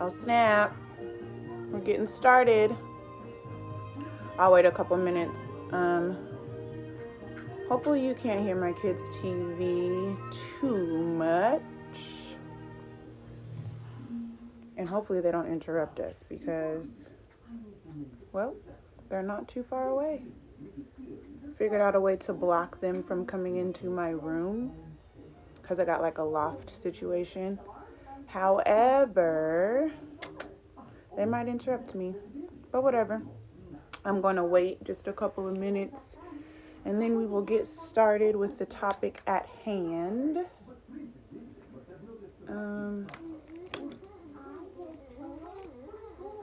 Oh snap, we're getting started. I'll wait a couple minutes. Hopefully you can't hear my kids' TV too much. And hopefully they don't interrupt us because, well, they're not too far away. Figured out a way to block them from coming into my room because I got like a loft situation. However, they might interrupt me, but whatever. I'm going to wait just a couple of minutes and then we will get started with the topic at hand.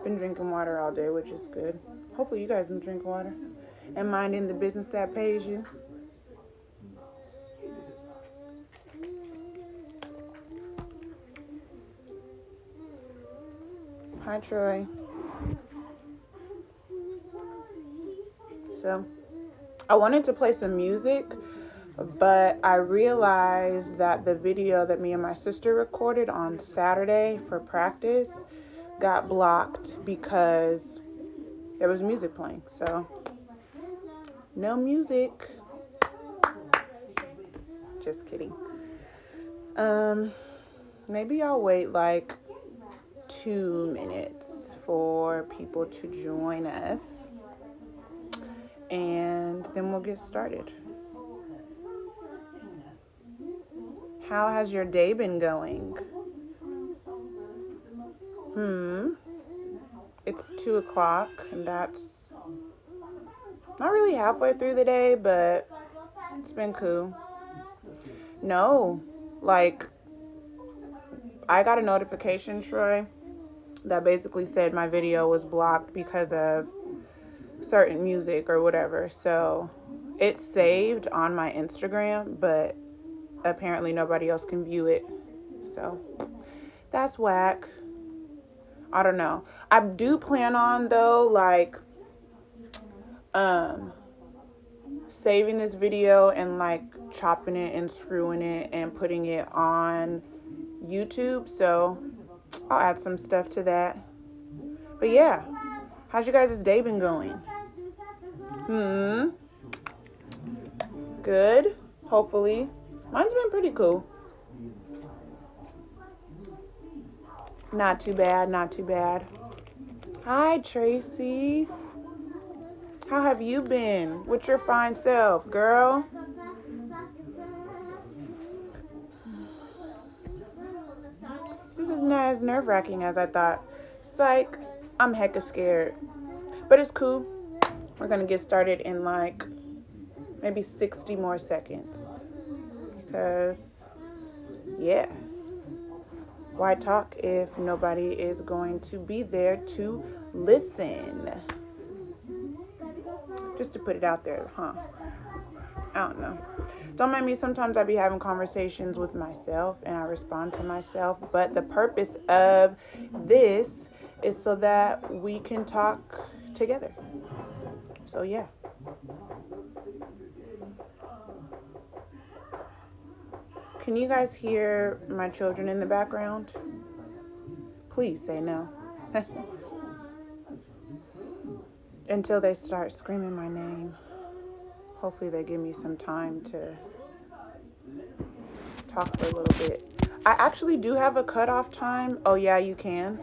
Been drinking water all day, which is good. Hopefully you guys been drinking water and minding the business that pays you. Hi, Troy. So, I wanted to play some music, but I realized that the video that me and my sister recorded on Saturday for practice got blocked because there was music playing. So, no music. Just kidding. Maybe I'll wait like 2 minutes for people to join us, and then we'll get started. How has your day been going? It's 2:00, and that's not really halfway through the day, but it's been cool. No, like, I got a notification, Troy, that basically said my video was blocked because of certain music or whatever. So it's saved on my Instagram, but apparently nobody else can view it. So that's whack. I don't know. I do plan on, though, like, saving this video and like chopping it and screwing it and putting it on YouTube. So I'll add some stuff to that. But yeah, how's your guys' day been going? Good, hopefully. Mine's been pretty cool. Not too bad, not too bad. Hi, Tracy. How have you been with your fine self, girl? This isn't as nerve-wracking as I thought. Psych, I'm hecka scared. But it's cool. We're going to get started in like maybe 60 more seconds. Because, yeah. Why talk if nobody is going to be there to listen? Just to put it out there, huh? I don't know. Don't mind me, sometimes I be having conversations with myself and I respond to myself. But the purpose of this is so that we can talk together. So, yeah. Can you guys hear my children in the background? Please say no. Until they start screaming my name. Hopefully they give me some time to talk for a little bit. I actually do have a cutoff time. Oh yeah, you can.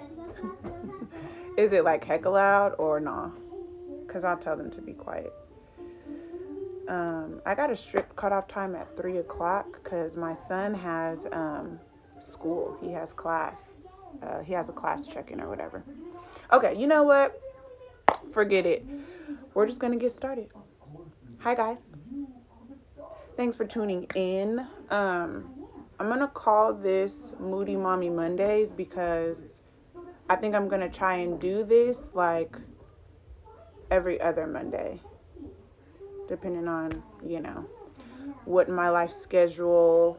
Is it like hecka loud or nah? Because I'll tell them to be quiet. I got a strict cutoff time at 3:00 because my son has school. He has class. He has a class check-in or whatever. Okay, you know what? Forget it. We're just going to get started. Hi, guys. Thanks for tuning in. I'm going to call this Moody Mommy Mondays because I think I'm going to try and do this like every other Monday, depending on, what my life schedule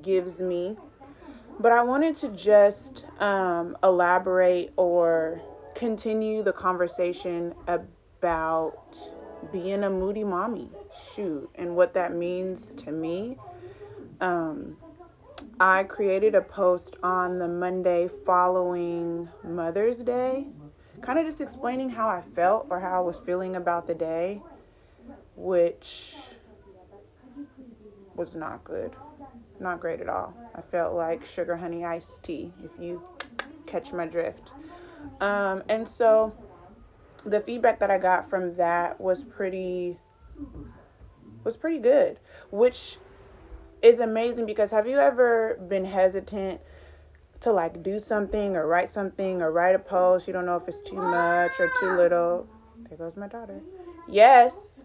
gives me. But I wanted to just elaborate or continue the conversation about being a moody mommy, and what that means to me. I created a post on the Monday following Mother's Day, kind of just explaining how I felt or how I was feeling about the day, which was not good. Not great at all. I felt like sugar honey iced tea, if you catch my drift. And so the feedback that I got from that was pretty good, which is amazing, because have you ever been hesitant to like do something or write a post? You don't know if it's too much or too little. There goes my daughter. Yes.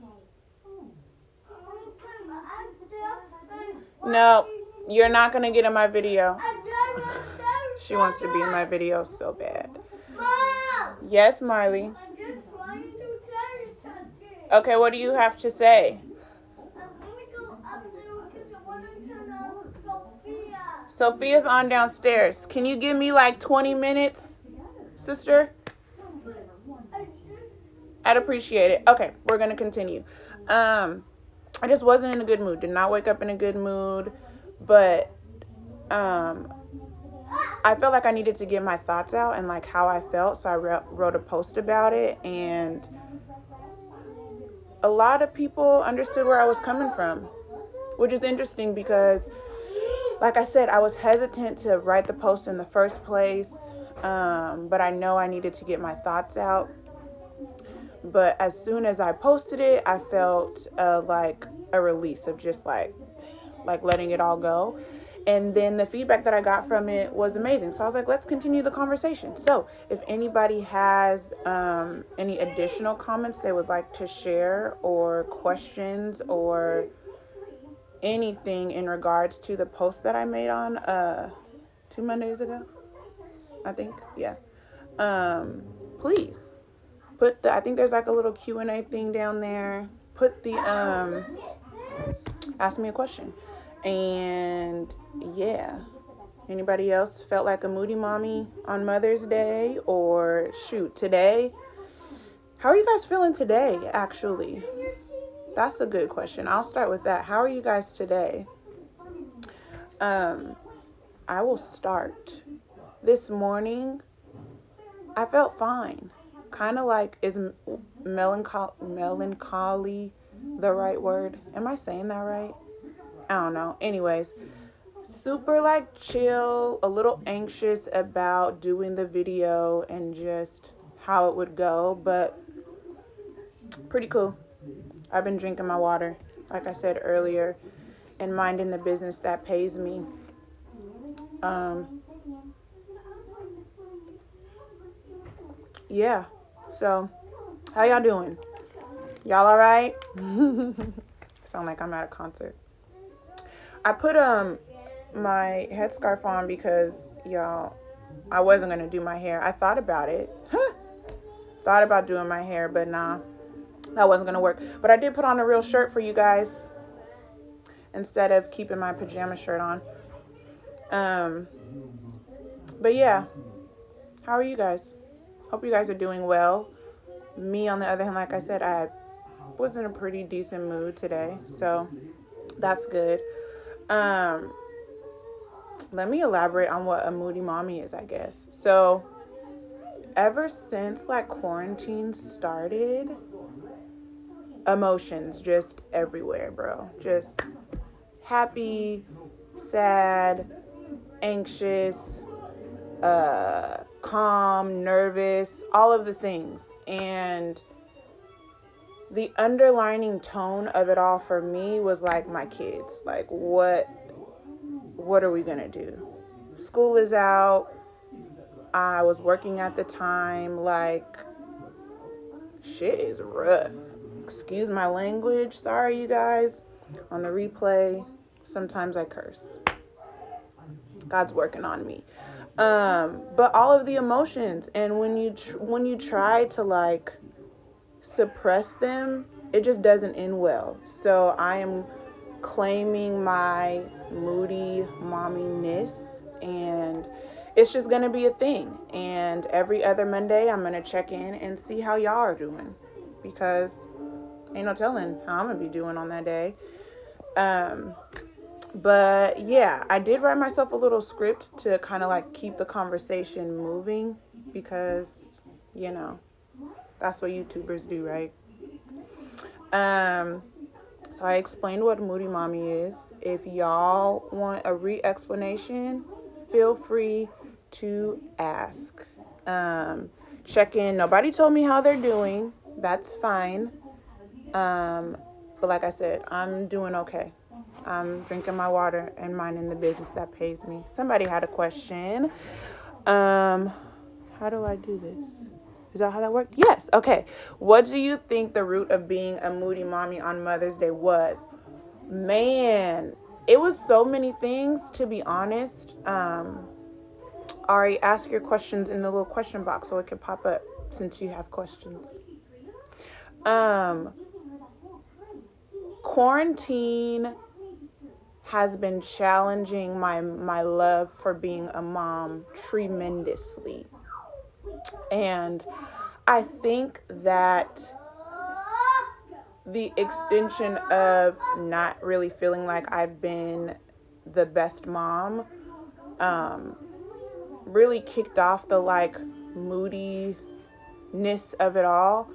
No, you're not going to get in my video. She wants to be in my video so bad. Yes, Marley. Okay, what do you have to say? Sophia's on downstairs. Can you give me like 20 minutes, sister? I'd appreciate it. Okay, we're going to continue. I just wasn't in a good mood. Did not wake up in a good mood. But I felt like I needed to get my thoughts out and like how I felt. So I wrote a post about it. And a lot of people understood where I was coming from, which is interesting because, like I said, I was hesitant to write the post in the first place. But I know I needed to get my thoughts out. But as soon as I posted it, I felt like a release of just like letting it all go. And then the feedback that I got from it was amazing. So I was like, let's continue the conversation. So if anybody has any additional comments they would like to share, or questions, or anything in regards to the post that I made on 2 Mondays ago, I think. Yeah. Please. I think there's like a little Q&A thing down there. Put the, ask me a question. And yeah. Anybody else felt like a moody mommy on Mother's Day, or shoot, today? How are you guys feeling today, actually? That's a good question. I'll start with that. How are you guys today? I will start. This morning, I felt fine. Kind of like, is melancholy the right word? Am I saying that right? I don't know. Anyways, super like chill, a little anxious about doing the video and just how it would go, but pretty cool. I've been drinking my water, like I said earlier, and minding the business that pays me. Yeah. So, how y'all doing? Y'all all right? Sound like I'm at a concert. I put my headscarf on because, y'all, I wasn't going to do my hair. I thought about it. Thought about doing my hair, but nah, that wasn't going to work. But I did put on a real shirt for you guys instead of keeping my pajama shirt on. But yeah, how are you guys? Hope you guys are doing well. Me, on the other hand, like I said, I was in a pretty decent mood today, so that's good. Let me elaborate on what a moody mommy is, I guess. So ever since like quarantine started, emotions just everywhere, bro. Just happy, sad, anxious, calm, nervous, all of the things. And the underlining tone of it all for me was like my kids. Like, what are we gonna do? School is out. I was working at the time. Like, shit is rough. Excuse my language. Sorry, you guys. On the replay, sometimes I curse. God's working on me. But all of the emotions, and when you try to like suppress them, it just doesn't end well. So I am claiming my moody mommy-ness, and it's just gonna be a thing. And every other Monday, I'm gonna check in and see how y'all are doing, because ain't no telling how I'm gonna be doing on that day. But yeah, I did write myself a little script to kind of like keep the conversation moving because, you know, that's what YouTubers do, right? Um, so I explained what Moody Mommy is. If y'all want a re-explanation, feel free to ask. Check in. Nobody told me how they're doing. That's fine. But like I said, I'm doing okay. I'm drinking my water and minding the business that pays me. Somebody had a question. How do I do this? Is that how that worked? Yes. Okay. What do you think the root of being a moody mommy on Mother's Day was? Man, it was so many things, to be honest. Ari, ask your questions in the little question box so it can pop up since you have questions. Quarantine has been challenging my love for being a mom tremendously. And I think that the extension of not really feeling like I've been the best mom really kicked off the like moodiness of it all.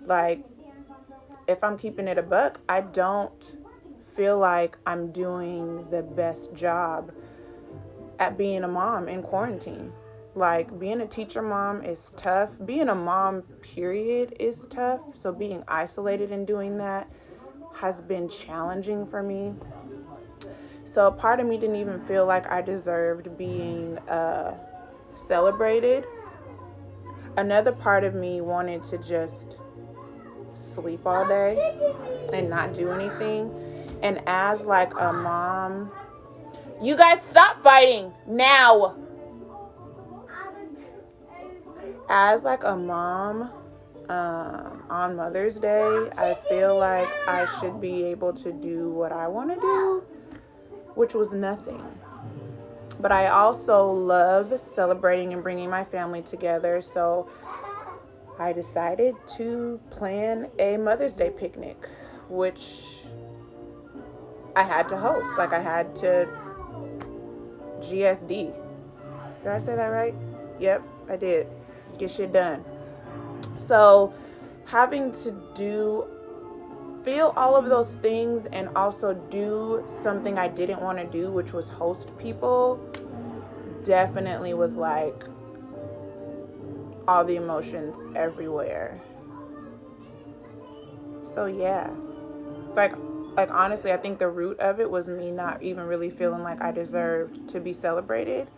Like, if I'm keeping it a buck, I don't feel like I'm doing the best job at being a mom in quarantine. Like, being a teacher mom is tough. Being a mom, period, is tough. So being isolated and doing that has been challenging for me. So a part of me didn't even feel like I deserved being celebrated. Another part of me wanted to just sleep all day and not do anything. And as like a mom, you guys stop fighting now. As like a mom, on Mother's Day, I feel like I should be able to do what I want to do, which was nothing. But I also love celebrating and bringing my family together, so I decided to plan a Mother's Day picnic, which I had to host. Like, I had to GSD. Did I say that right? Yep, I did. Get shit done. So having to feel all of those things and also do something I didn't want to do, which was host people, definitely was like all the emotions everywhere. So yeah, like honestly, I think the root of it was me not even really feeling like I deserved to be celebrated.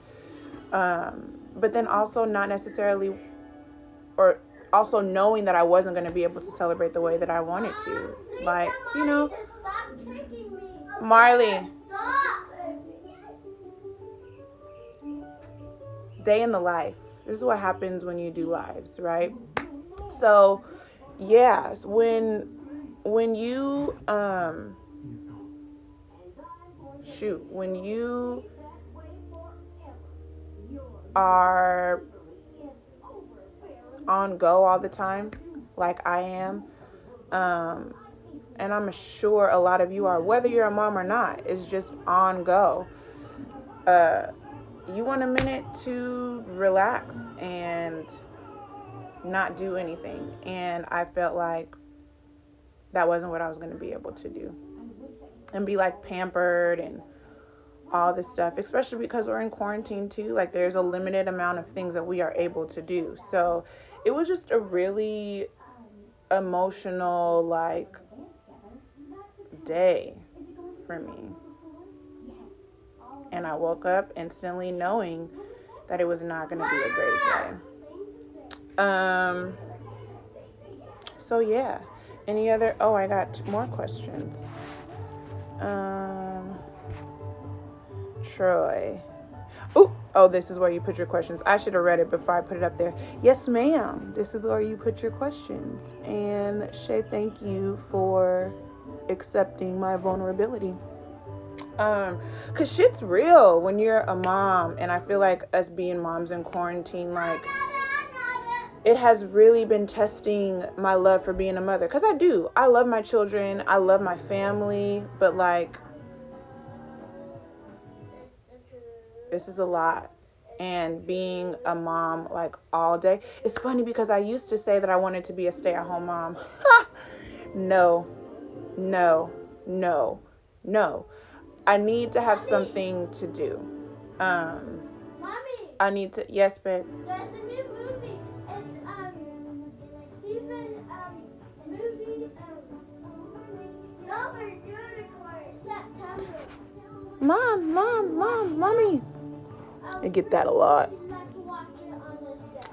But then also not necessarily, or also knowing that I wasn't going to be able to celebrate the way that I wanted to. Like, you know, Marley, day in the life. This is what happens when you do lives, right? So, yes, when you when you are on go all the time, like I am, and I'm sure a lot of you are, whether you're a mom or not, it's just on go. You want a minute to relax and not do anything. And I felt like that wasn't what I was going to be able to do. And be like pampered and all this stuff, especially because we're in quarantine too. Like, there's a limited amount of things that we are able to do. So it was just a really emotional, like, day for me. And I woke up instantly knowing that it was not going to be a great day. So yeah. Any other? Oh, I got more questions. Troy. Oh, this is where you put your questions. I should have read it before I put it up there. Yes, ma'am. This is where you put your questions. And Shay, thank you for accepting my vulnerability. Cause shit's real when you're a mom, and I feel like us being moms in quarantine, like, it has really been testing my love for being a mother. Cause I love my children, I love my family, but like, This is a lot. And being a mom like all day. It's funny because I used to say that I wanted to be a stay-at-home mom. No, no, no, no. I need to have something to do. Mommy, I need to, yes, babe. there's a new movie. It's Stephen movie Love and Unicorn. It's September. Mommy. I get that a lot. Would you like to watch it on this day?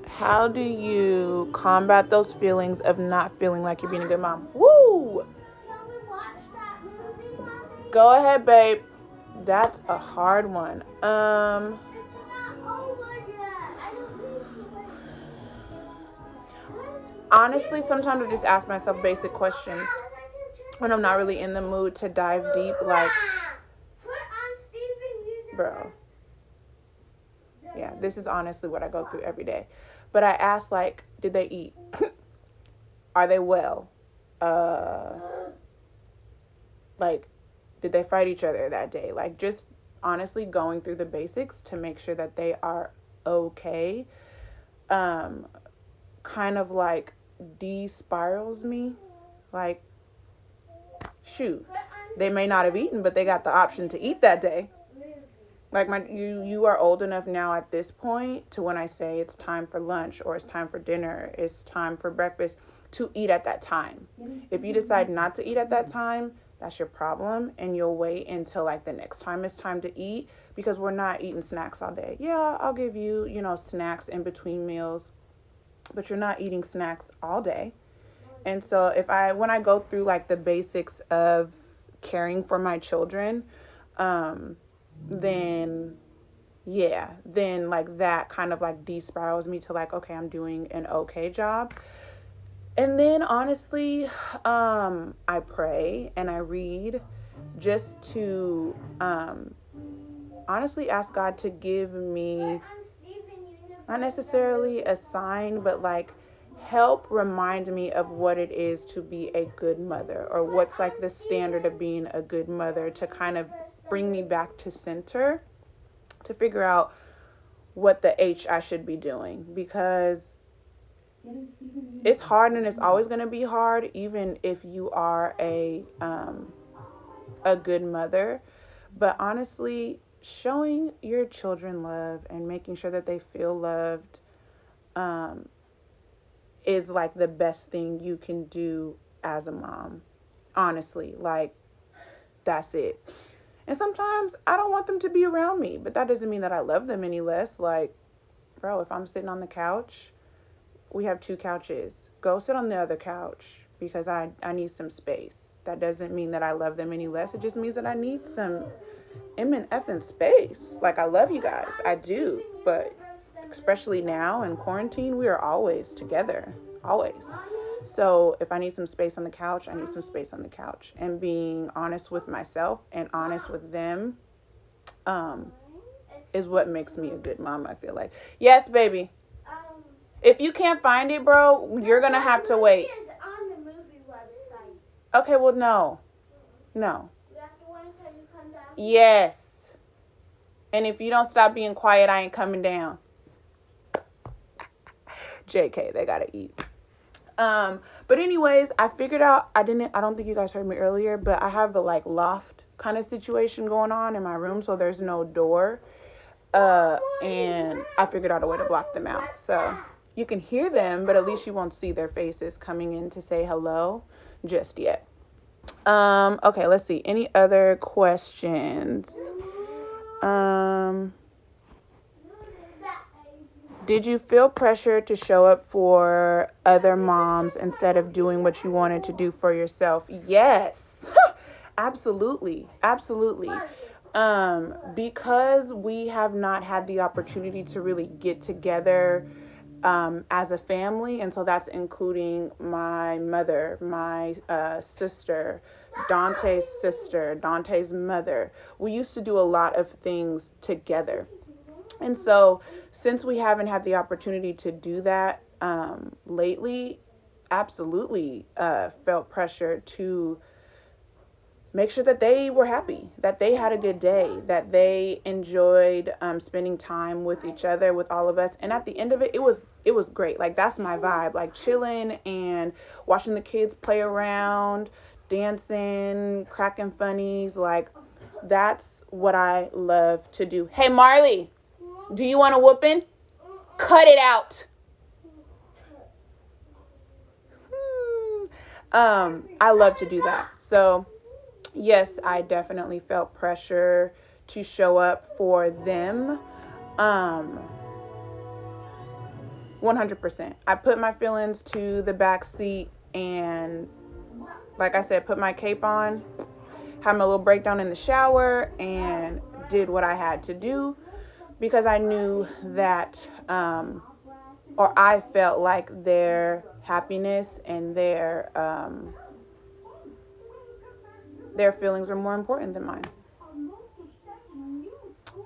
How do you combat those feelings of not feeling like you're being a good mom? Woo! Can we watch that movie, Mommy? Go ahead, babe. That's a hard one. It's not over yet. I don't think Honestly, sometimes I just ask myself basic questions when I'm not really in the mood to dive deep. Like, Put on Steven Universe. bro, yeah, this is honestly what I go through every day. But I ask, like, did they eat? Are they well? Like, did they fight each other that day? Like, just honestly going through the basics to make sure that they are okay. Kind of like de-spirals me. Like, shoot, they may not have eaten, but they got the option to eat that day. Like, you are old enough now at this point to when I say it's time for lunch or it's time for dinner, it's time for breakfast, to eat at that time. If you decide not to eat at that time, that's your problem, and you'll wait until like the next time it's time to eat, because we're not eating snacks all day. Yeah, I'll give you, snacks in between meals, but you're not eating snacks all day. And so when I go through like the basics of caring for my children, then like that kind of like de-spirals me to like, okay, I'm doing an okay job. And then honestly, I pray and I read just to honestly ask God to give me not necessarily a sign, but like help remind me of what it is to be a good mother, or what's like the standard of being a good mother, to kind of bring me back to center, to figure out what the H I should be doing, because it's hard and it's always going to be hard, even if you are a good mother. But honestly, showing your children love and making sure that they feel loved is like the best thing you can do as a mom. Honestly, like, that's it. And sometimes I don't want them to be around me, but that doesn't mean that I love them any less. Like, bro, if I'm sitting on the couch, we have 2 couches. Go sit on the other couch because I need some space. That doesn't mean that I love them any less. It just means that I need some effing space. Like, I love you guys. I do. But especially now in quarantine, we are always together. Always. So if I need some space on the couch, I need some space on the couch. And being honest with myself and honest with them is what makes me a good mom, I feel like. Yes, baby. If you can't find it, bro, you're going to have to wait. It's on the movie website. Okay, well, no. No. You have to wait until you come down. Yes. And if you don't stop being quiet, I ain't coming down. JK, they got to eat. But anyways, I figured out, I don't think you guys heard me earlier, but I have a like loft kind of situation going on in my room, so there's no door. And I figured out a way to block them out. So you can hear them, but at least you won't see their faces coming in to say hello just yet. Okay, let's see. Any other questions? Did you feel pressure to show up for other moms instead of doing what you wanted to do for yourself? Yes, absolutely. Absolutely. Because we have not had the opportunity to really get together as a family. And so that's including my mother, my sister, Dante's mother. We used to do a lot of things together. And so since we haven't had the opportunity to do that lately, absolutely felt pressure to make sure that they were happy, that they had a good day, that they enjoyed spending time with each other, with all of us. And at the end of it, it was great. Like, that's my vibe, like chilling and watching the kids play around, dancing, cracking funnies. Like, that's what I love to do. Hey, Marley, do you want a whooping? Cut it out. I love to do that. So yes, I definitely felt pressure to show up for them. 100%. I put my feelings to the back seat and, like I said, put my cape on, had my little breakdown in the shower, and did what I had to do because I knew that, or I felt like their happiness and their feelings were more important than mine.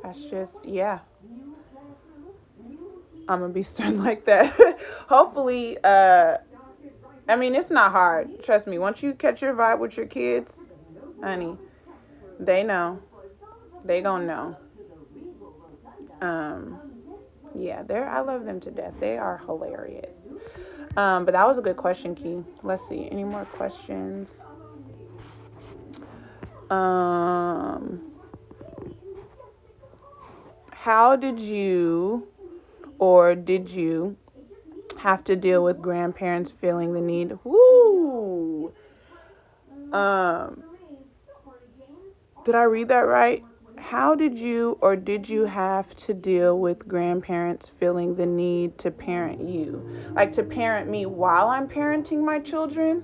That's just, yeah. I'm gonna be stern like that. Hopefully, I mean, it's not hard. Trust me. Once you catch your vibe with your kids, honey, they know. They gonna know. Yeah, I love them to death. They are hilarious. But that was a good question, Key. Let's see. Any more questions? How did you have to deal with grandparents feeling the need? Woo! Did I read that right? How did you have to deal with grandparents feeling the need to parent you? Like, to parent me while I'm parenting my children?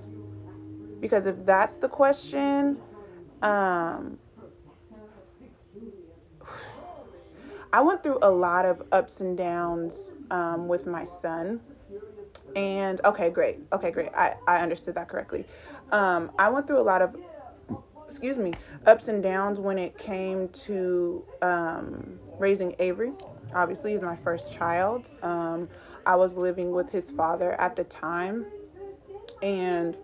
Because if that's the question, I went through a lot of ups and downs with my son. And okay, great. I understood that correctly. I went through a lot of, ups and downs when it came to raising Avery. Obviously, he's my first child. I was living with his father at the time, and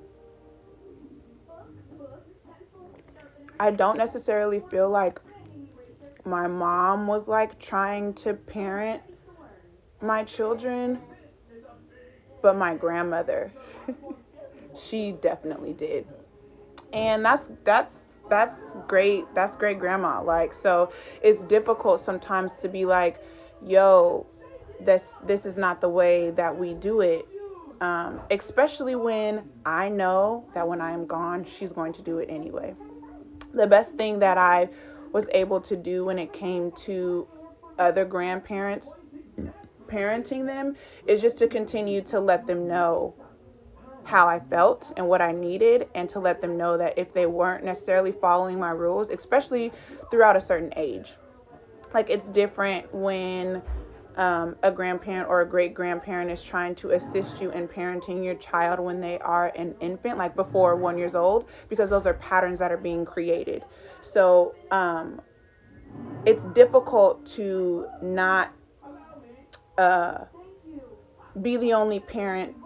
I don't necessarily feel like my mom was like trying to parent my children, but my grandmother, she definitely did. And that's great. That's great grandma. Like, so it's difficult sometimes to be like, yo, this is not the way that we do it. Especially when I know that when I am gone, she's going to do it anyway. The best thing that I was able to do when it came to other grandparents parenting them is just to continue to let them know how I felt and what I needed, and to let them know that if they weren't necessarily following my rules, especially throughout a certain age, like, it's different when a grandparent or a great grandparent is trying to assist you in parenting your child when they are an infant, like before 1 year old, because those are patterns that are being created. So it's difficult to not be the only parent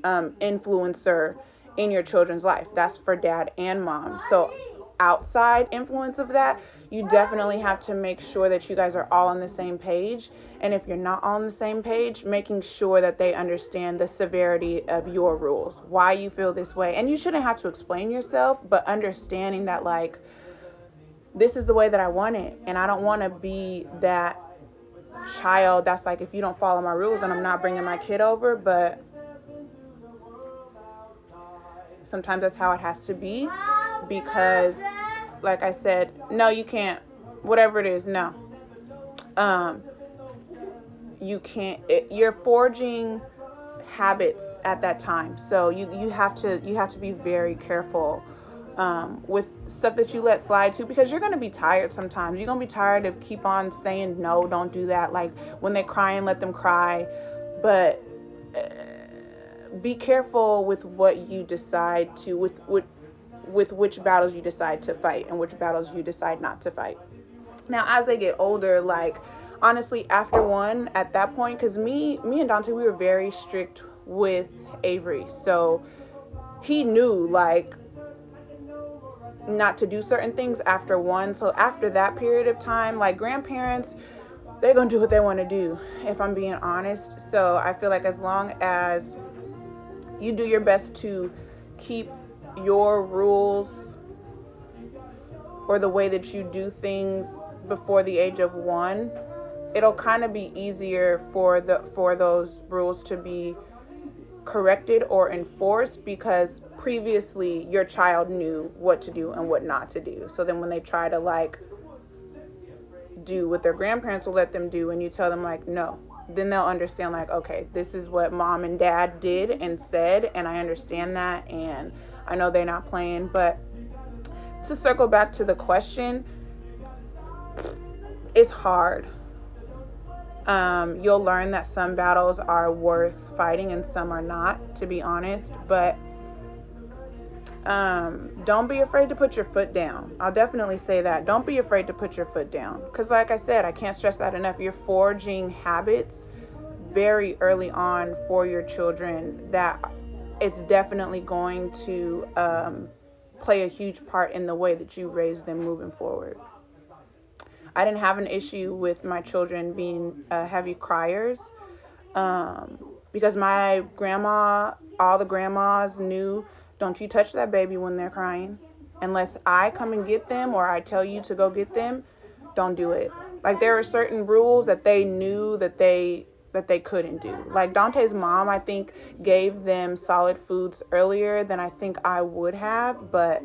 influencer in your children's life. That's for dad and mom. So outside influence of that, you definitely have to make sure that you guys are all on the same page. And if you're not on the same page, making sure that they understand the severity of your rules, why you feel this way. And you shouldn't have to explain yourself, but understanding that, like, this is the way that I want it. And I don't want to be that child that's like, if you don't follow my rules, then I'm not bringing my kid over. But sometimes that's how it has to be, because, like I said, no, you can't. Whatever it is, no. You can't. You're forging habits at that time, so you have to be very careful with stuff that you let slide too, because you're gonna be tired sometimes. You're gonna be tired of keep on saying no, don't do that. Like, when they cry, and let them cry, but be careful with what you decide to, with which battles you decide to fight and which battles you decide not to fight. Now, as they get older, like, honestly, after one, at that point, because me and Dante, we were very strict with Avery. So he knew like not to do certain things after one. So after that period of time, like grandparents, they're going to do what they want to do, if I'm being honest. So I feel like as long as you do your best to keep your rules or the way that you do things before the age of one, it'll kind of be easier for those rules to be corrected or enforced, because previously your child knew what to do and what not to do. So then when they try to like do what their grandparents will let them do and you tell them like no, then they'll understand like, okay, this is what mom and dad did and said, and I understand that, and I know they're not playing. But to circle back to the question, it's hard. You'll learn that some battles are worth fighting and some are not, to be honest. But don't be afraid to put your foot down. I'll definitely say that. Don't be afraid to put your foot down. Because like I said, I can't stress that enough. You're forging habits very early on for your children that it's definitely going to play a huge part in the way that you raise them moving forward. I didn't have an issue with my children being heavy criers because my grandma, all the grandmas knew, don't you touch that baby when they're crying. Unless I come and get them or I tell you to go get them, don't do it. Like there are certain rules that they knew that they couldn't do. Like Dante's mom, I think, gave them solid foods earlier than I think I would have, but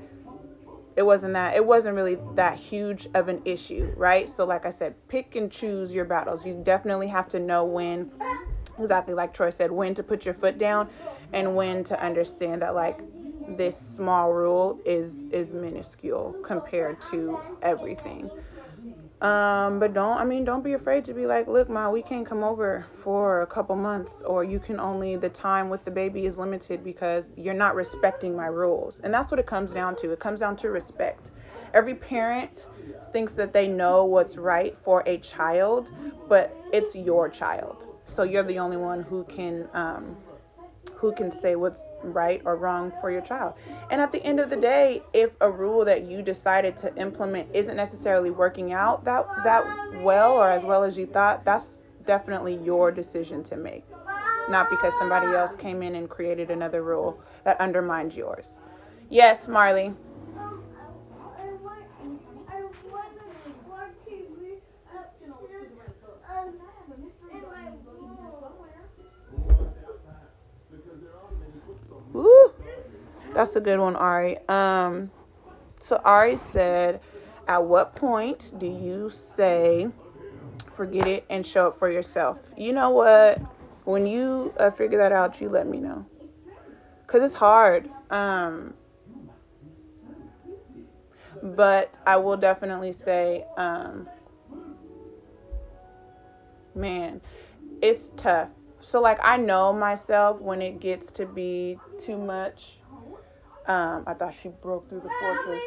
it wasn't really that huge of an issue, right? So like I said, pick and choose your battles. You definitely have to know when, exactly like Troy said, when to put your foot down and when to understand that like this small rule is minuscule compared to everything. But don't be afraid to be like, look, Ma, we can't come over for a couple months, or the time with the baby is limited because you're not respecting my rules. And that's what it comes down to. It comes down to respect. Every parent thinks that they know what's right for a child, but it's your child. So you're the only one who can say what's right or wrong for your child. And at the end of the day, if a rule that you decided to implement isn't necessarily working out that well or as well as you thought, that's definitely your decision to make. Not because somebody else came in and created another rule that undermines yours. Yes, Marley. Woo! That's a good one, Ari. So Ari said, at what point do you say, forget it and show up for yourself? You know what? When you figure that out, you let me know. Because it's hard. But I will definitely say, man, it's tough. So like I know myself when it gets to be too much. I thought she broke through the fortress.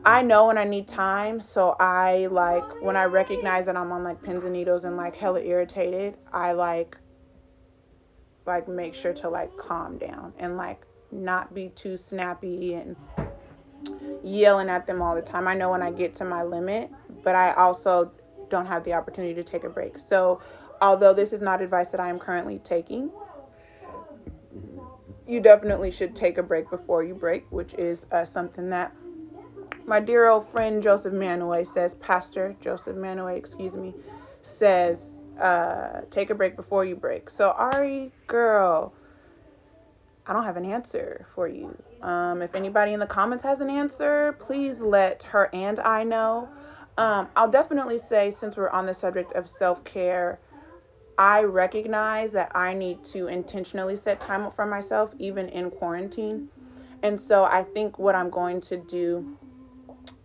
I know when I need time, so I like when I recognize that I'm on like pins and needles and like hella irritated, I like make sure to like calm down and like not be too snappy and yelling at them all the time. I know when I get to my limit, but I also don't have the opportunity to take a break. So although this is not advice that I am currently taking, you definitely should take a break before you break, which is something that my dear old friend Joseph Manoué says, Pastor Joseph Manoué, says, take a break before you break. So Ari, girl, I don't have an answer for you. If anybody in the comments has an answer, please let her and I know. I'll definitely say, since we're on the subject of self-care, I recognize that I need to intentionally set time up for myself, even in quarantine. And so I think what I'm going to do,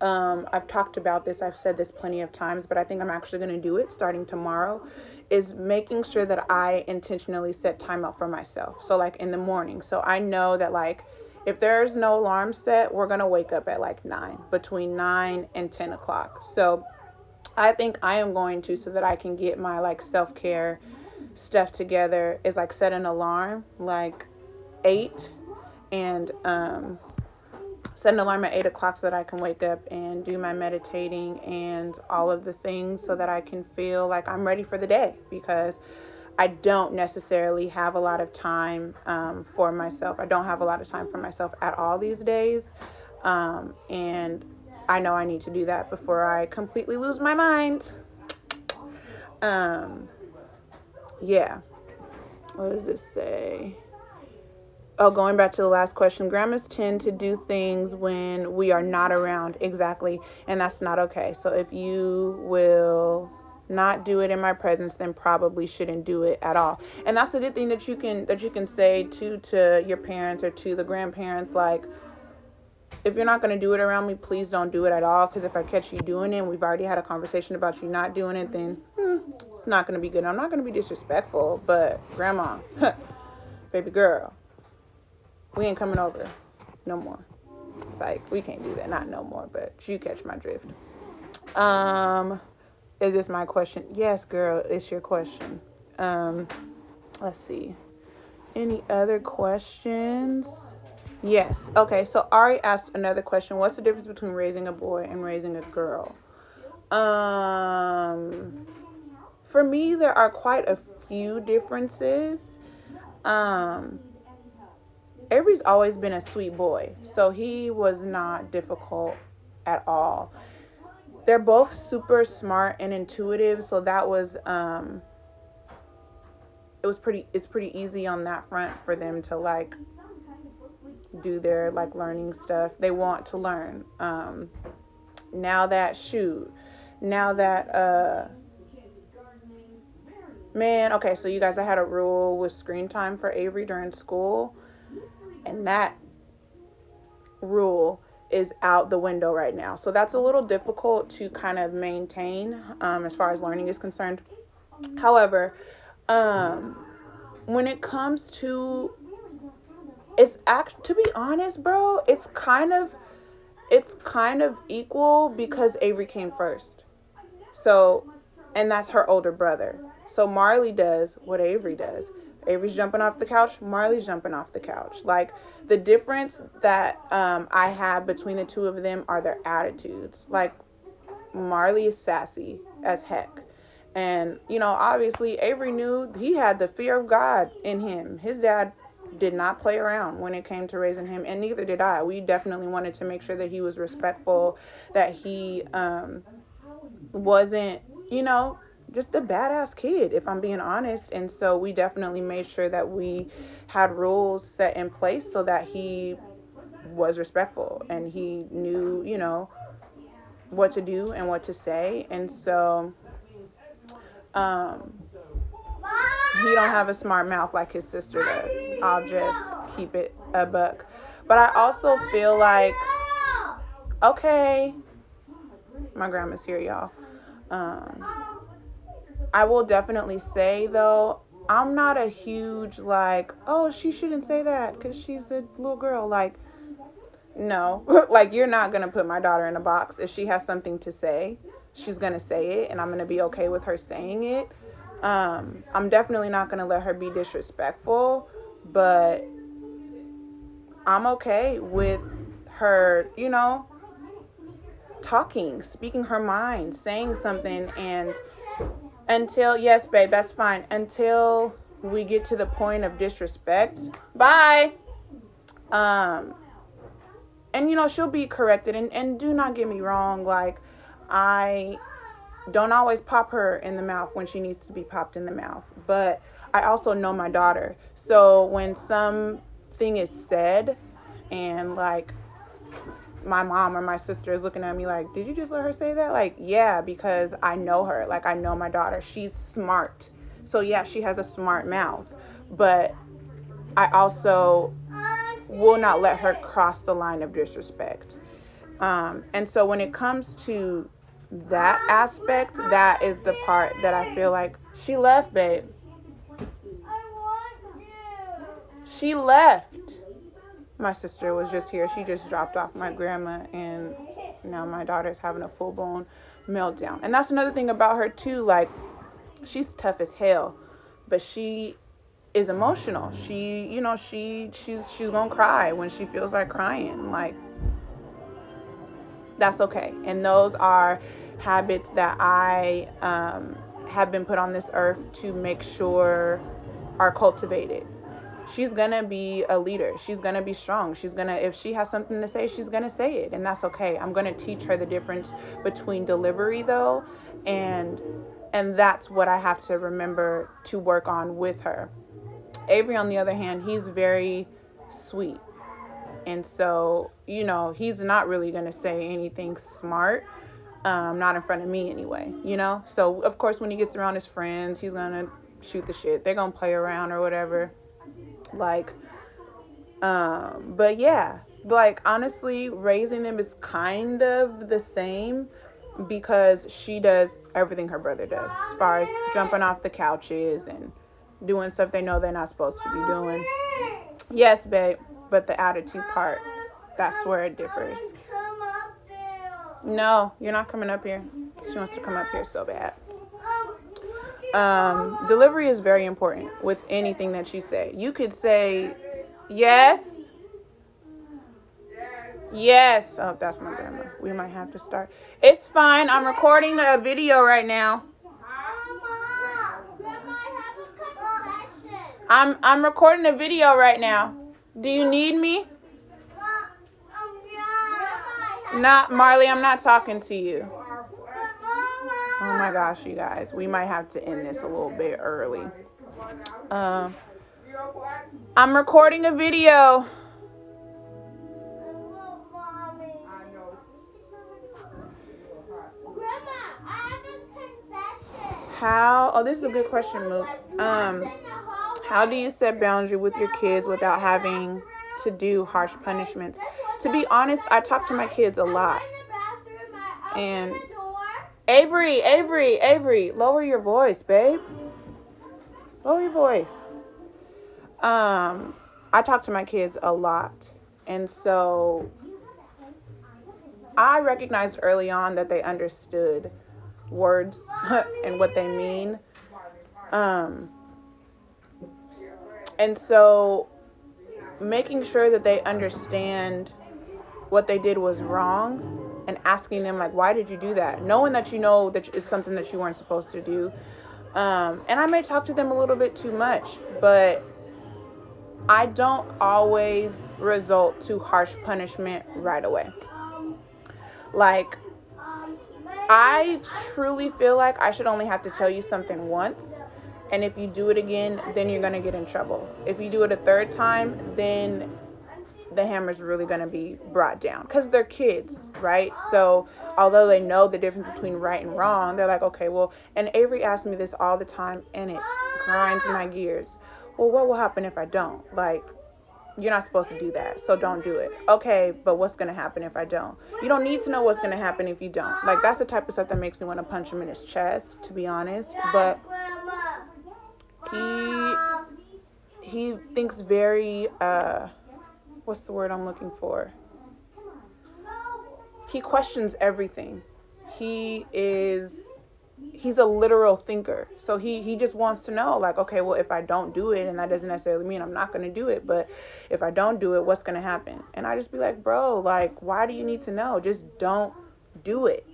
I've talked about this, I've said this plenty of times, but I think I'm actually going to do it starting tomorrow, is making sure that I intentionally set time up for myself. So like in the morning. So I know that like, if there's no alarm set, we're going to wake up at like between 9 and 10 o'clock. So I think I am going to, so that I can get my like self-care stuff together is like set an alarm like 8 and set an alarm at 8 o'clock so that I can wake up and do my meditating and all of the things so that I can feel like I'm ready for the day, because I don't necessarily have a lot of time for myself. I don't have a lot of time for myself at all these days. And I know I need to do that before I completely lose my mind. Yeah. What does this say? Oh, going back to the last question, grandmas tend to do things when we are not around. Exactly. And that's not okay. So if you will not do it in my presence, then probably shouldn't do it at all. And that's a good thing that you can say to your parents or to the grandparents, like, if you're not going to do it around me, please don't do it at all. Because if I catch you doing it and we've already had a conversation about you not doing it, then it's not going to be good. I'm not going to be disrespectful, but grandma, baby girl, we ain't coming over no more. It's like, we can't do that. Not no more, but you catch my drift. Is this my question? Yes, girl, it's your question. Let's see. Any other questions? Yes. Okay, so Ari asked another question. What's the difference between raising a boy and raising a girl? For me, there are quite a few differences. Avery's always been a sweet boy, so he was not difficult at all. They're both super smart and intuitive, so that was it's pretty easy on that front for them to like do their like learning stuff. They want to learn. Now that man, okay, so you guys, I had a rule with screen time for Avery during school, and that rule is out the window right now. So that's a little difficult to kind of maintain as far as learning is concerned. However, when it comes to, to be honest, bro, it's kind of equal because Avery came first. So, and that's her older brother. So Marley does what Avery does. Avery's jumping off the couch, Marley's jumping off the couch. Like, the difference that I have between the two of them are their attitudes. Like, Marley is sassy as heck. And, obviously Avery knew he had the fear of God in him. His dad did not play around when it came to raising him, and neither did I. We definitely wanted to make sure that he was respectful, that he wasn't, just a badass kid, if I'm being honest. And so we definitely made sure that we had rules set in place so that he was respectful and he knew, what to do and what to say. And so he don't have a smart mouth like his sister does. I'll just keep it a buck. But I also feel like, okay, my grandma's here, y'all. I will definitely say, though, I'm not a huge, like, oh, she shouldn't say that because she's a little girl. Like, no. Like, you're not going to put my daughter in a box. If she has something to say, she's going to say it, and I'm going to be okay with her saying it. I'm definitely not going to let her be disrespectful, but I'm okay with her, speaking her mind, saying something, and until, yes, babe, that's fine. Until we get to the point of disrespect, bye. And, she'll be corrected. And do not get me wrong. Like, I don't always pop her in the mouth when she needs to be popped in the mouth. But I also know my daughter. So when something is said and, like, my mom or my sister is looking at me like, did you just let her say that? Like, yeah, because I know her. Like, I know my daughter. She's smart. So, yeah, she has a smart mouth. But I also will not let her cross the line of disrespect. And so when it comes to that aspect, that is the part that I feel like she left, babe. She left. My sister was just here. She just dropped off my grandma, and now my daughter's having a full-blown meltdown. And that's another thing about her, too. Like, she's tough as hell. but she is emotional. She, you know, she's gonna cry when she feels like crying. Like, that's okay. And those are habits that I have been put on this earth to make sure are cultivated. She's gonna be a leader. She's gonna be strong. She's gonna, if she has something to say, she's gonna say it, and that's okay. I'm gonna teach her the difference between delivery, though, and that's what I have to remember to work on with her. Avery, on the other hand, he's very sweet. And so, you know, he's not really going to say anything smart, not in front of me anyway, you know? So, of course, when he gets around his friends, he's going to shoot the shit. They're going to play around or whatever. Like, but yeah, like, honestly, raising them is kind of the same because she does everything her brother does as far as jumping off the couches and doing stuff they know they're not supposed to be doing. Yes, babe, but the attitude part, that's where it differs. No, you're not coming up here. She wants to come up here so bad. Delivery is very important with anything that you say. You could say, yes. Yes. Oh, that's my grandma. We might have to start. It's fine. I'm recording a video right now. I'm recording a video right now. Do you need me? Not Marley, I'm not talking to you. Oh my gosh, you guys. We might have to end this a little bit early. I'm recording a video. How? Oh, this is a good question, Mook. How do you set boundary with your kids without having to do harsh punishments? To be honest, I talk to my kids a lot. And Avery, lower your voice, babe. Lower your voice. I talk to my kids a lot. And so I recognized early on that they understood words and what they mean. And so making sure that they understand what they did was wrong and asking them, like, why did you do that? Knowing that you know that it's something that you weren't supposed to do. And I may talk to them a little bit too much, but I don't always resort to harsh punishment right away. Like, I truly feel like I should only have to tell you something once. And if you do it again, then you're going to get in trouble. If you do it a third time, then the hammer's really going to be brought down. Because they're kids, right? So although they know the difference between right and wrong, they're like, okay, well, and Avery asks me this all the time, and it grinds my gears. Well, what will happen if I don't? Like, you're not supposed to do that, so don't do it. Okay, but what's going to happen if I don't? You don't need to know what's going to happen if you don't. Like, that's the type of stuff that makes me want to punch him in his chest, to be honest. But he thinks very, what's the word I'm looking for? He questions everything. He's a literal thinker. So he just wants to know, like, okay, well, if I don't do it, and that doesn't necessarily mean I'm not going to do it, but if I don't do it, what's going to happen? And I just be like, bro, like, why do you need to know? Just don't do it.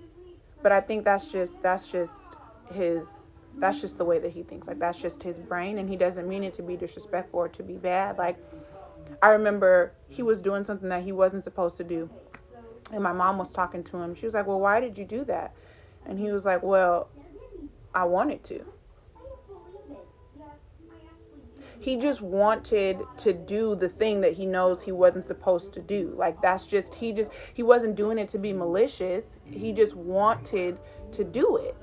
But I think that's just the way that he thinks. Like, that's just his brain, and he doesn't mean it to be disrespectful or to be bad. Like, I remember he was doing something that he wasn't supposed to do, and my mom was talking to him. She was like, well, why did you do that? And he was like, well, I wanted to. He just wanted to do the thing that he knows he wasn't supposed to do. Like, that's just, he wasn't doing it to be malicious. He just wanted to do it.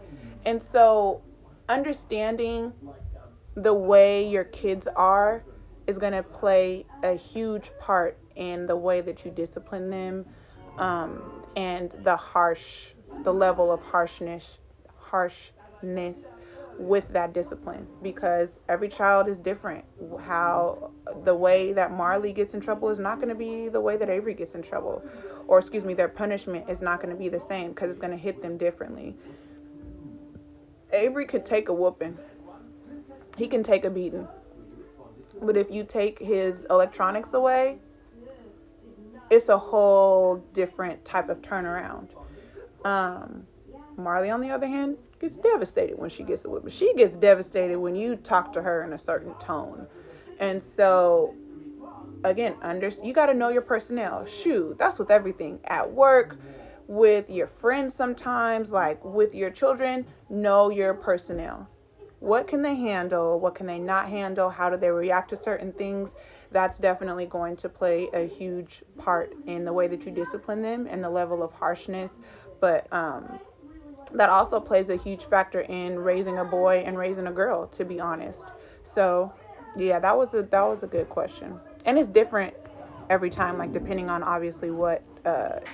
And so understanding the way your kids are is going to play a huge part in the way that you discipline them, and the level of harshness with that discipline, because every child is different. How the way that Marley gets in trouble is not going to be the way that Avery gets in trouble, or their punishment is not going to be the same, because it's going to hit them differently. Avery could take a whooping, he can take a beating. But if you take his electronics away, it's a whole different type of turnaround. Marley, on the other hand, gets devastated when she gets a whipping. She gets devastated when you talk to her in a certain tone. And so, again, you got to know your personnel. Shoot, that's with everything. At work, with your friends sometimes, like with your children, know your personnel. What can they handle? What can they not handle? How do they react to certain things? That's definitely going to play a huge part in the way that you discipline them and the level of harshness. But that also plays a huge factor in raising a boy and raising a girl, to be honest. So, yeah, that was a good question. And it's different every time, like depending on obviously what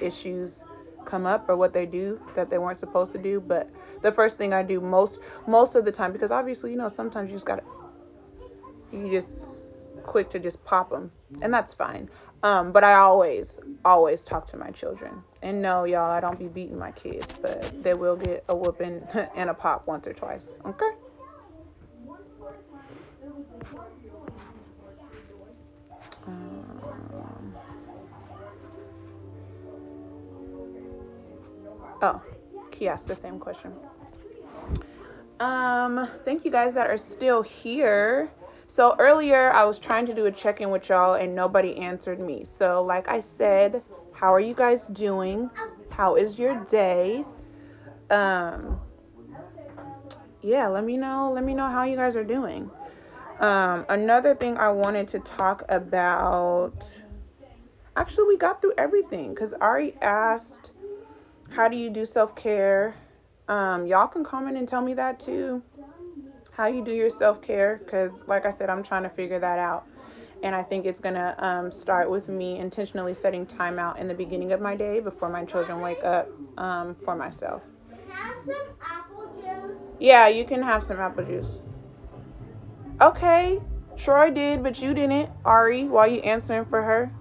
issues come up or what they do that they weren't supposed to do. But the first thing I do most of the time, because obviously, sometimes you just quick to just pop them, and that's fine. But I always talk to my children. And no, y'all, I don't be beating my kids, but they will get a whooping and a pop once or twice. Okay? He asked the same question. Thank you guys that are still here. So earlier I was trying to do a check-in with y'all and nobody answered me. So like I said, how are you guys doing? How is your day? Yeah, let me know how you guys are doing. Another thing I wanted to talk about, actually we got through everything because Ari asked, how do you do self-care? Y'all can comment and tell me that too. How you do your self-care, because like I said, I'm trying to figure that out. And I think it's going to start with me intentionally setting time out in the beginning of my day before my children wake up for myself. Have some apple juice. Yeah, you can have some apple juice. Okay, Troy did, but you didn't. Ari, while you answering for her?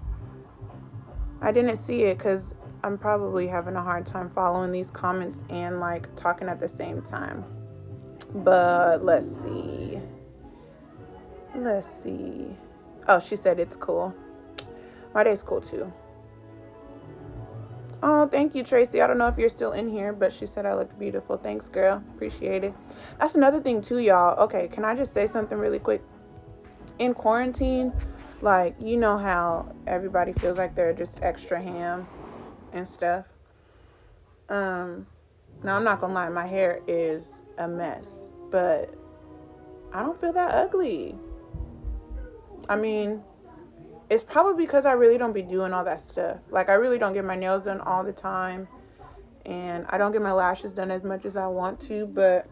I didn't see it because I'm probably having a hard time following these comments and like talking at the same time. But let's see. Oh, she said it's cool. My day's cool too. Oh, thank you, Tracy. I don't know if you're still in here, but she said I looked beautiful. Thanks, girl. Appreciate it. That's another thing too, y'all. Okay, can I just say something really quick? In quarantine, like, you know how everybody feels like they're just extra ham and stuff. Now I'm not gonna lie, my hair is a mess, but I don't feel that ugly. I mean, it's probably because I really don't be doing all that stuff. Like, I really don't get my nails done all the time, and I don't get my lashes done as much as I want to, but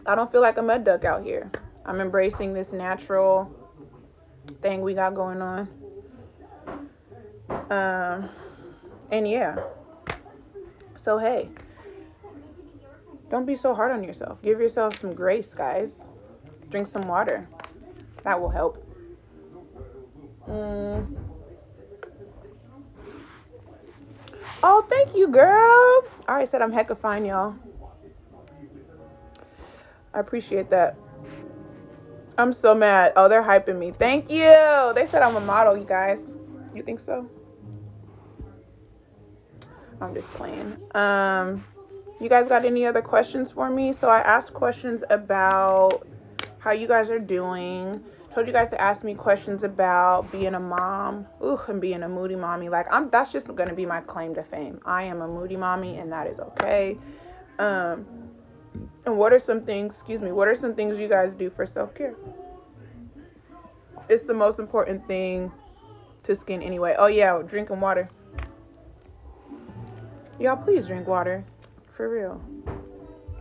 I don't feel like a mud duck out here. I'm embracing this natural thing we got going on. And yeah. So, hey, don't be so hard on yourself. Give yourself some grace, guys. Drink some water. That will help. Oh, thank you, girl. Alright, said I'm hecka fine, y'all. I appreciate that. I'm so mad. Oh, they're hyping me. Thank you. They said I'm a model, you guys. You think so? I'm just playing. You guys got any other questions for me? So I asked questions about how you guys are doing. Told you guys to ask me questions about being a mom. And being a moody mommy. Like, that's just going to be my claim to fame. I am a moody mommy, and that is okay. And what are some things you guys do for self-care? It's the most important thing to skin anyway. Oh, yeah, drinking water. Y'all, please drink water. For real.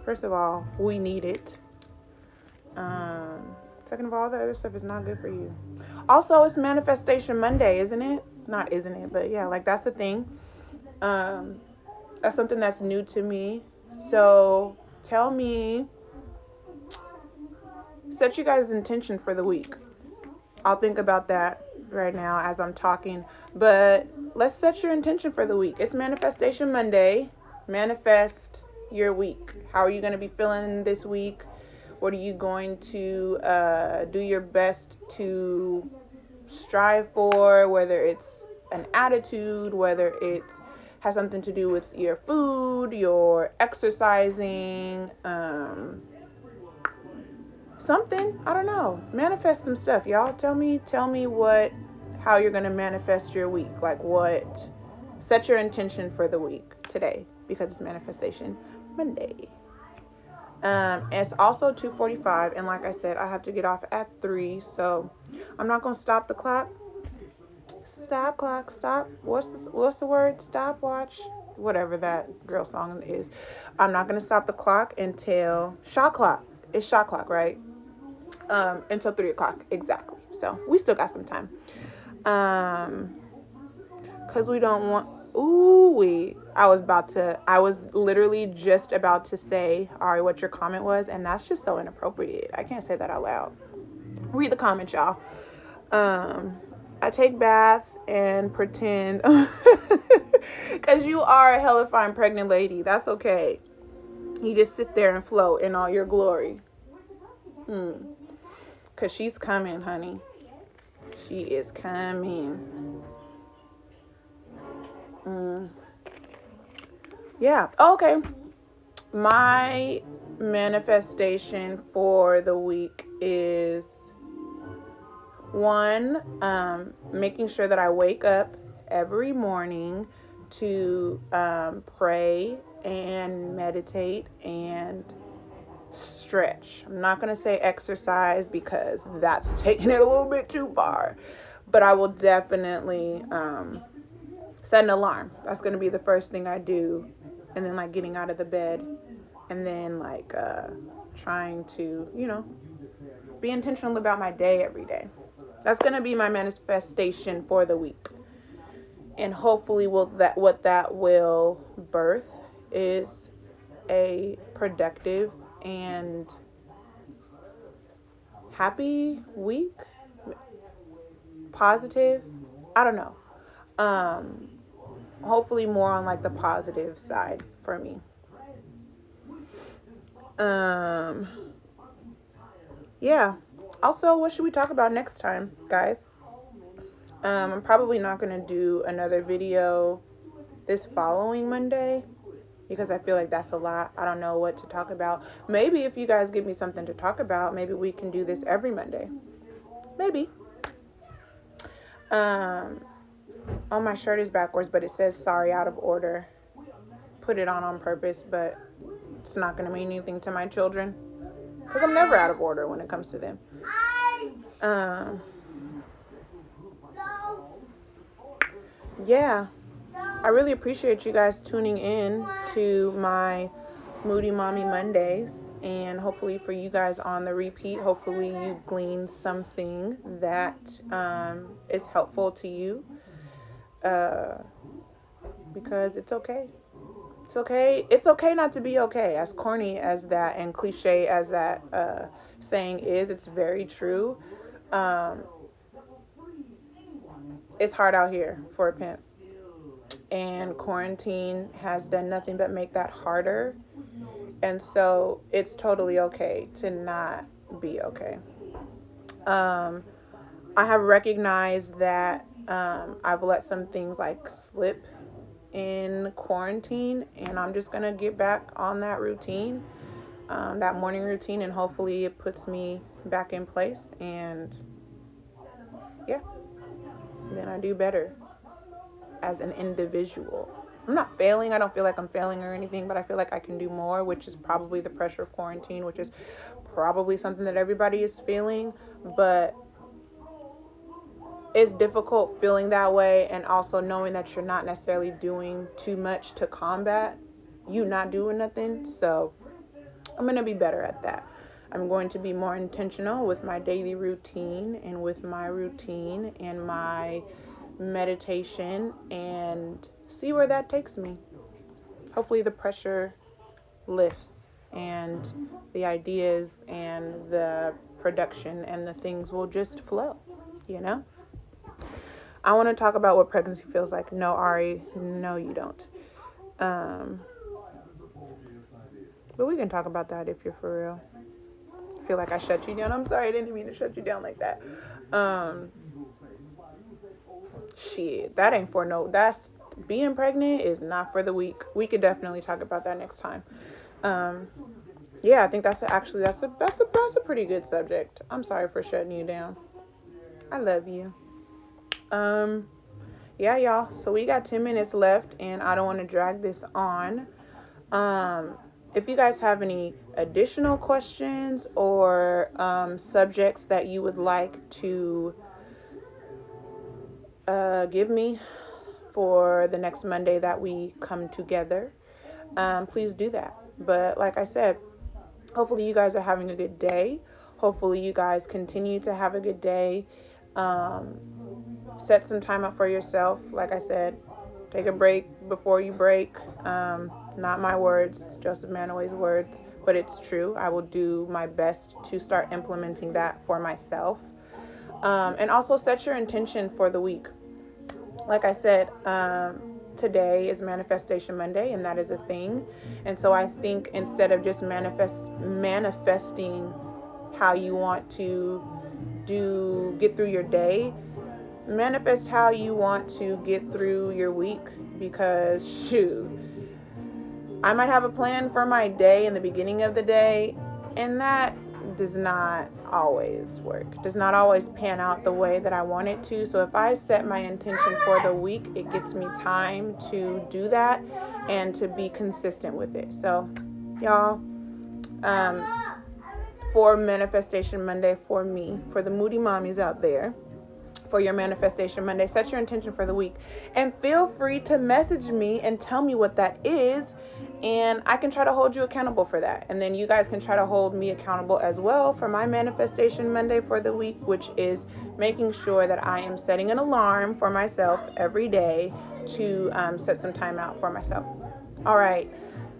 First of all, we need it. Second of all, the other stuff is not good for you. Also, it's Manifestation Monday, isn't it? Not isn't it, but yeah, like that's the thing. That's something that's new to me. So tell me, set you guys' intention for the week. I'll think about that right now as I'm talking. But let's set your intention for the week. It's Manifestation Monday. Manifest your week. How are you going to be feeling this week? What are you going to do your best to strive for, whether it's an attitude, whether it has something to do with your food, your exercising, something, I don't know. Manifest some stuff, y'all. Tell me how you're going to manifest your week. Like set your intention for the week today, because it's Manifestation Monday. It's also 2:45, and like I said, I have to get off at 3, so I'm not going to stop the clock. Stop clock, stop. What's the word? Stopwatch? Whatever that girl song is. I'm not going to stop the clock until shot clock. It's shot clock, right? Until 3 o'clock. Exactly. So we still got some time. Because we don't want... I was literally just about to say, Ari, what your comment was, and that's just so inappropriate. I can't say that out loud. Read the comments, y'all. I take baths and pretend, because you are a hella fine pregnant lady. That's okay. You just sit there and float in all your glory. Because she's coming, honey. She is coming. Yeah. Okay. My manifestation for the week is 1, making sure that I wake up every morning to pray and meditate and stretch. I'm not going to say exercise because that's taking it a little bit too far, but I will definitely set an alarm. That's going to be the first thing I do. And then getting out of the bed, and then trying to, be intentional about my day every day. That's going to be my manifestation for the week. And hopefully what that will birth is a productive and happy week. Positive. I don't know. Hopefully more on the positive side for me. Yeah. Also, what should we talk about next time, guys? I'm probably not going to do another video this following Monday because I feel like that's a lot. I don't know what to talk about. Maybe if you guys give me something to talk about, maybe we can do this every Monday. Maybe. Oh, my shirt is backwards, but it says sorry out of order. Put it on purpose, but it's not going to mean anything to my children because I'm never out of order when it comes to them. Yeah, I really appreciate you guys tuning in to my Moody Mommy Mondays, and hopefully for you guys on the repeat, hopefully you glean something that is helpful to you, because it's okay. It's okay. It's okay not to be okay. As corny as that and cliche as that saying is, it's very true. It's hard out here for a pimp. And quarantine has done nothing but make that harder. And so it's totally okay to not be okay. I have recognized that I've let some things slip in quarantine, and I'm just going to get back on that routine, that morning routine, and hopefully it puts me back in place, and yeah, then I do better as an individual. I'm not failing. I don't feel like I'm failing or anything, but I feel like I can do more, which is probably the pressure of quarantine, which is probably something that everybody is feeling, but it's difficult feeling that way and also knowing that you're not necessarily doing too much to combat you not doing nothing. So I'm going to be better at that. I'm going to be more intentional with my daily routine and with my routine and my meditation and see where that takes me. Hopefully the pressure lifts and the ideas and the production and the things will just flow, I want to talk about what pregnancy feels like. No, Ari, no, you don't. But we can talk about that if you're for real. feel like I shut you down. I'm sorry, I didn't mean to shut you down like that. Shit, that ain't for no. That's being pregnant is not for the weak. We could definitely talk about that next time. Um, yeah, I think that's a pretty good subject. I'm sorry for shutting you down. I love you. Um, yeah, y'all. So we got 10 minutes left, and I don't want to drag this on. If you guys have any additional questions or subjects that you would like to give me for the next Monday that we come together, please do that. But like I said, hopefully you guys are having a good day. Hopefully you guys continue to have a good day. Set some time up for yourself. Like I said, take a break before you break. Not my words, Joseph Manaway's words, but it's true. I will do my best to start implementing that for myself. And also set your intention for the week. Like I said, today is Manifestation Monday, and that is a thing. And so I think instead of just manifesting how you want to get through your day, manifest how you want to get through your week. Because shoot, I might have a plan for my day in the beginning of the day, and that does not always work, does not always pan out the way that I want it to. So if I set my intention for the week, it gives me time to do that and to be consistent with it. So y'all, for Manifestation Monday, for me, for the Moody mommies out there, for your Manifestation Monday, set your intention for the week, and feel free to message me and tell me what that is, and I can try to hold you accountable for that. And then you guys can try to hold me accountable as well for my Manifestation Monday for the week, which is making sure that I am setting an alarm for myself every day to set some time out for myself. All right.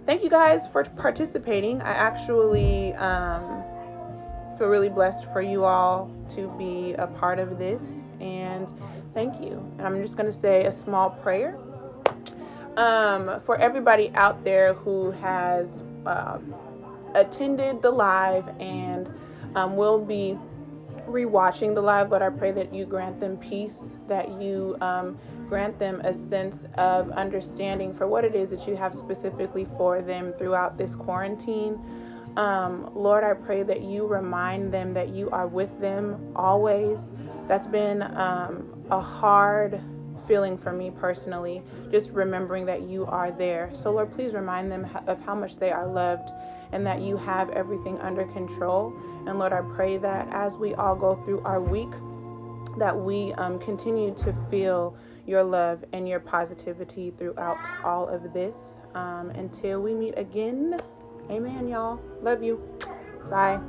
Thank you guys for participating. I actually feel really blessed for you all to be a part of this, and thank you. And I'm just going to say a small prayer for everybody out there who has attended the live and will be rewatching the live. Lord, I pray that you grant them peace, that you grant them a sense of understanding for what it is that you have specifically for them throughout this quarantine. Lord, I pray that you remind them that you are with them always. That's been a hard feeling for me personally, just remembering that you are there. So Lord, please remind them of how much they are loved and that you have everything under control. And Lord, I pray that as we all go through our week, that we continue to feel your love and your positivity throughout all of this. Until we meet again. Amen, y'all. Love you. Bye.